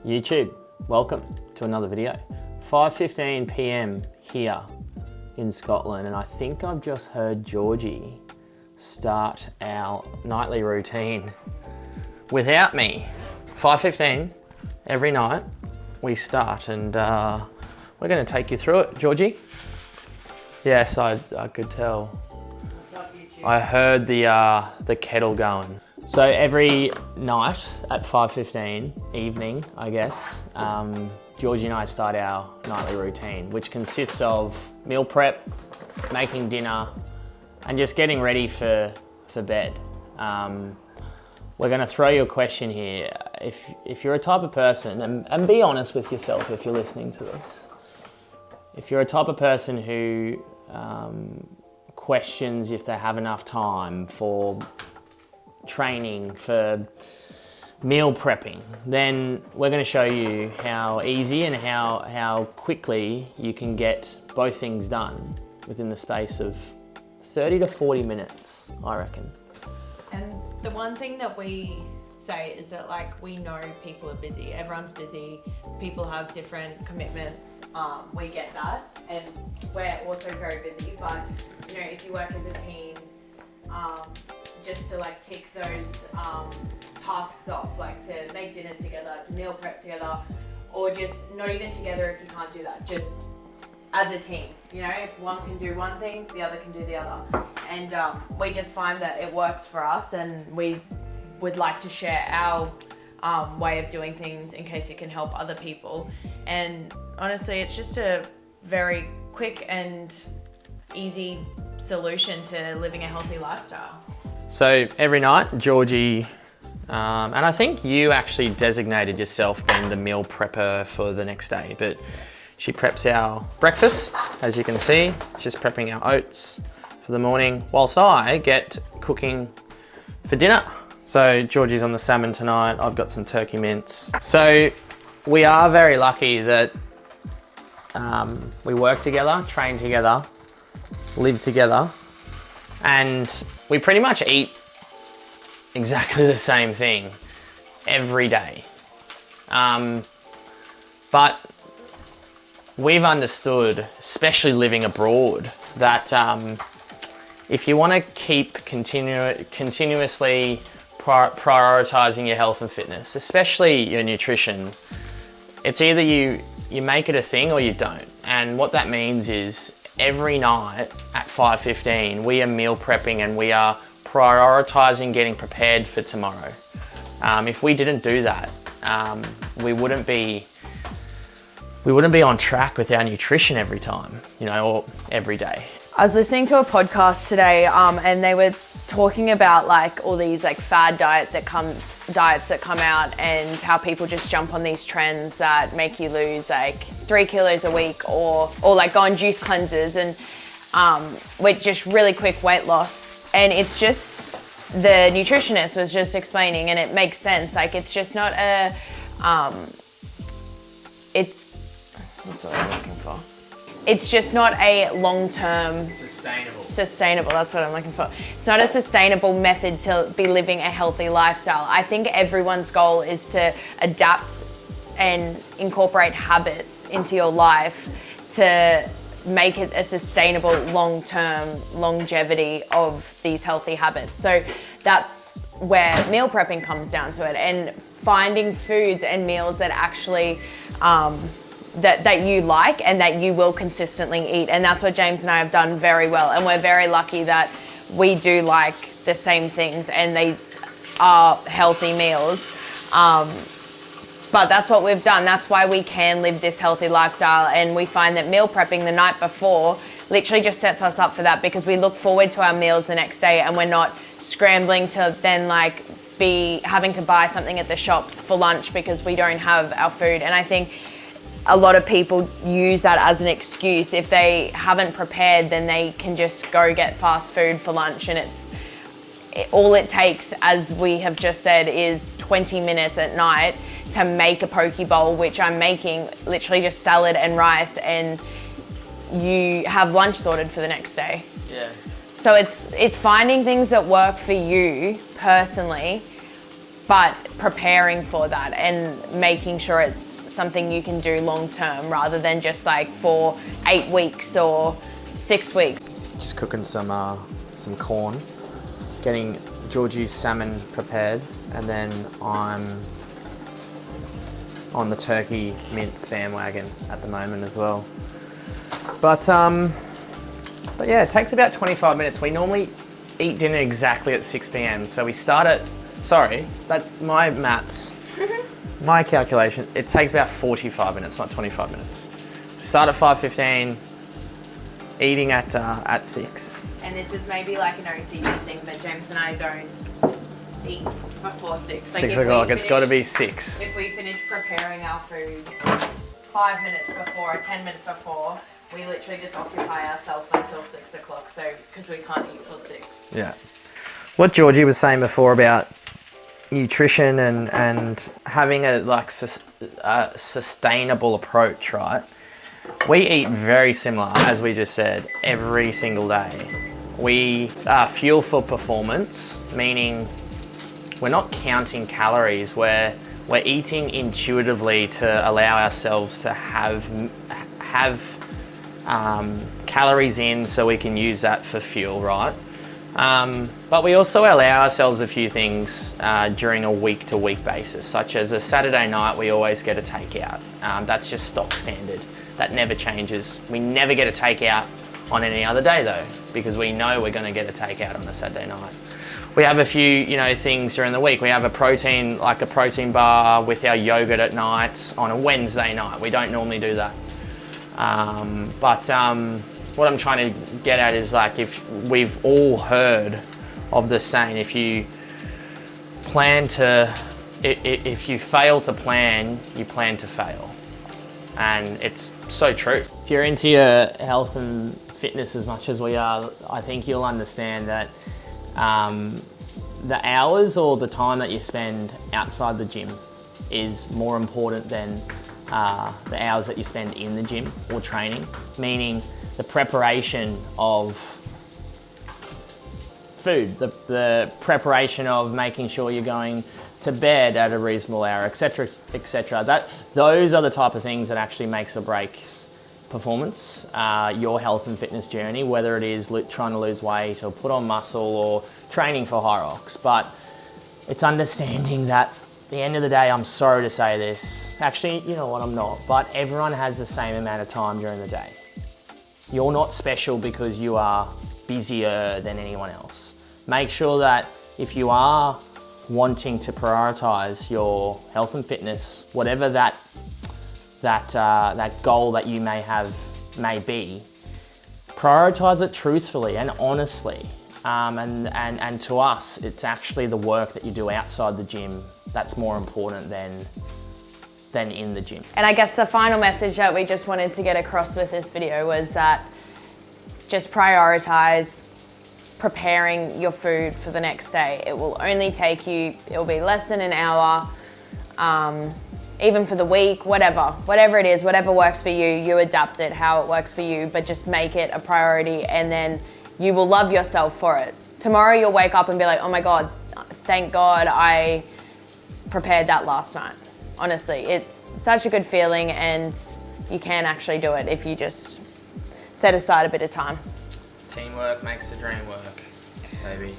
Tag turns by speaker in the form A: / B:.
A: YouTube, welcome to another video. 5:15 p.m. here in Scotland, and I think I've just heard Georgie start our nightly routine without me. 5:15 every night we start, and we're going to take you through it. Georgie? Yes, I could tell.
B: What's up, YouTube?
A: I heard the kettle going. So every night at 5:15 evening, I guess, Georgie and I start our nightly routine, which consists of meal prep, making dinner, and just getting ready for bed. We're going to throw you a question here. If you're a type of person, and be honest with yourself if you're listening to this, if you're a type of person who questions if they have enough time for training, for meal prepping, then we're going to show you how easy and how quickly you can get both things done within the space of 30 to 40 minutes, I reckon.
B: And the one thing that we say is that, like, we know people are busy. Everyone's busy. People have different commitments. We get that, and we're also very busy. But you know, if you work as a team, just to like tick those tasks off, like to make dinner together, to meal prep together, or just not even together if you can't do that, just as a team. You know, if one can do one thing, the other can do the other. And we just find that it works for us, and we would like to share our way of doing things in case it can help other people. And honestly, it's just a very quick and easy solution to living a healthy lifestyle.
A: So every night, Georgie, and I think you actually designated yourself being the meal prepper for the next day, but she preps our breakfast, as you can see. She's prepping our oats for the morning, whilst I get cooking for dinner. So Georgie's on the salmon tonight. I've got some turkey mince. So we are very lucky that we work together, train together, live together, and we pretty much eat exactly the same thing every day. But we've understood, especially living abroad, that if you want to keep continuously prioritizing your health and fitness, especially your nutrition, it's either you make it a thing or you don't. And what that means is every night at 5:15, we are meal prepping and we are prioritizing getting prepared for tomorrow. If we didn't do that, we wouldn't be on track with our nutrition every time, you know, or every day.
B: I was listening to a podcast today, and they were talking about like all these like fad diets that come out, and how people just jump on these trends that make you lose like 3 kilos a week, or like go on juice cleanses, and with just really quick weight loss. And it's just, the nutritionist was just explaining, and it makes sense. Like, it's just not a, what's what I'm looking for? It's just not a long-term... Sustainable, that's what I'm looking for. It's not a sustainable method to be living a healthy lifestyle. I think everyone's goal is to adapt and incorporate habits into your life to make it a sustainable long-term longevity of these healthy habits. So that's where meal prepping comes down to it, and finding foods and meals that actually that you like and that you will consistently eat. And that's what James and I have done very well, and we're very lucky that we do like the same things and they are healthy meals. But that's what we've done. That's why we can live this healthy lifestyle, and we find that meal prepping the night before literally just sets us up for that, because we look forward to our meals the next day, and we're not scrambling to then like be having to buy something at the shops for lunch because we don't have our food. And I think a lot of people use that as an excuse. If they haven't prepared, then they can just go get fast food for lunch, and all it takes, as we have just said, is 20 minutes at night to make a poke bowl, which I'm making literally just salad and rice, and you have lunch sorted for the next day.
A: Yeah.
B: So it's finding things that work for you personally, but preparing for that and making sure it's something you can do long term rather than just like for 8 weeks or 6 weeks.
A: Just cooking some corn, getting Georgie's salmon prepared, and then I'm on the turkey mince bandwagon at the moment as well. But yeah, it takes about 25 minutes. We normally eat dinner exactly at 6 p.m. So we start at, sorry, my maths, my calculation, it takes about 45 minutes, not 25 minutes. We start at 5:15, eating at 6.
B: And this is maybe like an OCD thing, but James and I don't eat before 6. Like
A: 6 o'clock, it's got to be 6.
B: If we finish preparing our food 5 minutes before or 10 minutes before, we literally just occupy ourselves until 6 o'clock. So, because we can't eat till 6.
A: Yeah. What Georgie was saying before about nutrition and having a sustainable approach, right? We eat very similar, as we just said, every single day. We fuel for performance, meaning we're not counting calories, we're eating intuitively to allow ourselves to have calories in so we can use that for fuel, right? But we also allow ourselves a few things during a week-to-week basis, such as a Saturday night, we always get a takeout. That's just stock standard. That never changes. We never get a takeout on any other day though, because we know we're gonna get a takeout on a Saturday night. We have a few, things during the week. We have a protein bar with our yogurt at night on a Wednesday night. We don't normally do that. What I'm trying to get at is like, if we've all heard of the saying, if you fail to plan, you plan to fail. And it's so true. If you're into your health and fitness as much as we are, I think you'll understand that the hours or the time that you spend outside the gym is more important than the hours that you spend in the gym or training, meaning the preparation of food, the preparation of making sure you're going to bed at a reasonable hour, etc., etc. Those are the type of things that actually makes or breaks performance, your health and fitness journey, whether it is trying to lose weight or put on muscle or training for HYROX. But it's understanding that at the end of the day, I'm sorry to say this, actually, you know what, I'm not, but everyone has the same amount of time during the day. You're not special because you are busier than anyone else. Make sure that if you are wanting to prioritize your health and fitness, whatever that goal that you may be, prioritize it truthfully and honestly. And to us, it's actually the work that you do outside the gym that's more important than in the gym.
B: And I guess the final message that we just wanted to get across with this video was that just prioritize preparing your food for the next day. It will only take you, it'll be less than an hour, even for the week, whatever it is, whatever works for you, you adapt it how it works for you, but just make it a priority and then you will love yourself for it. Tomorrow you'll wake up and be like, oh my God, thank God I prepared that last night. Honestly, it's such a good feeling and you can actually do it if you just set aside a bit of time.
A: Teamwork makes the dream work, baby.